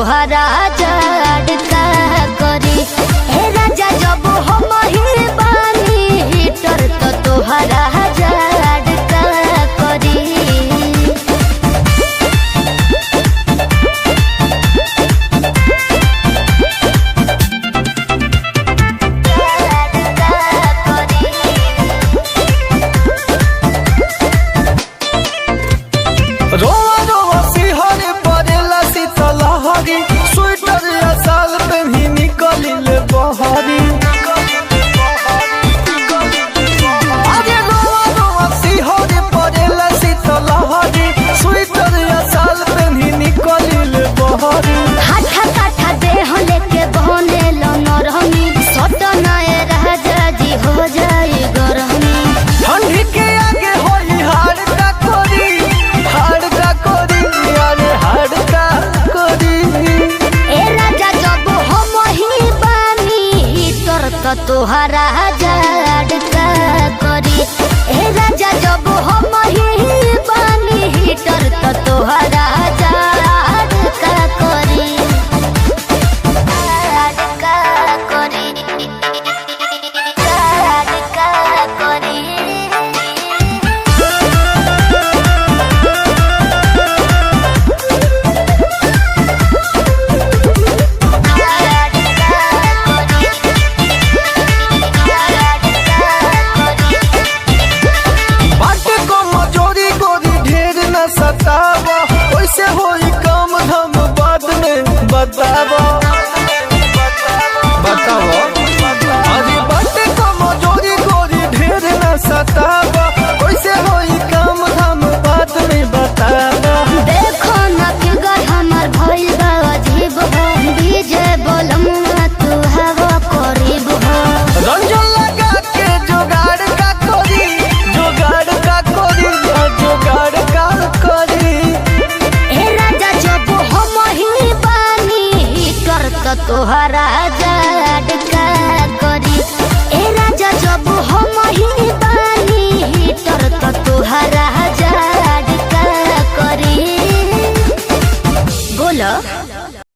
तोहरा जाड़ का करी। हे राजा जब हम ही बानी हीटर तो तोहरा जाड़ का करी। रोवा रोवा सिहरे परेला शीतलहरी, स्वेटर या साल पेन्ही निकलिले बहरी। अरे रोवा रोवा सिहरे परेला शीतलहरी, स्वेटर या साल पेन्ही निकलिले बहरी। हाथा काठा देह लेके बहने नरमी, सटनाए राजा जी हो जाए गरमी। ठंडी के आगे होई हाड़ का कोरी, हाड़ का कोरी, अरे हाड़ का कोरी। ए राजा जब हम ही बानी हीटर तो तोहरा जाड़ का करी। ए राजा जब हम ही बानी हीटर तो तोहरा जाड़ का करी। जाड़ का करी, जाड़ का करी। बाटे को मजोरी गोरी ढेर न सतावा, वैसे होई काम हम बाद में बतावा। बतावा अरे बाटे को मजोरी गोरी ढेर न सतावा, वैसे होई काम हम बाद में बतावा। देखो न फिगर हमार भइल बा अजीब हो, डीजे बोलमुआ तू हवा करीब हो। रंजन लगा के जुगाड़ का कोरी, जुगाड़ का कोरी, जुगाड़ का कोरी। ए राजा जब हम ही बानी हीटर तो तोहरा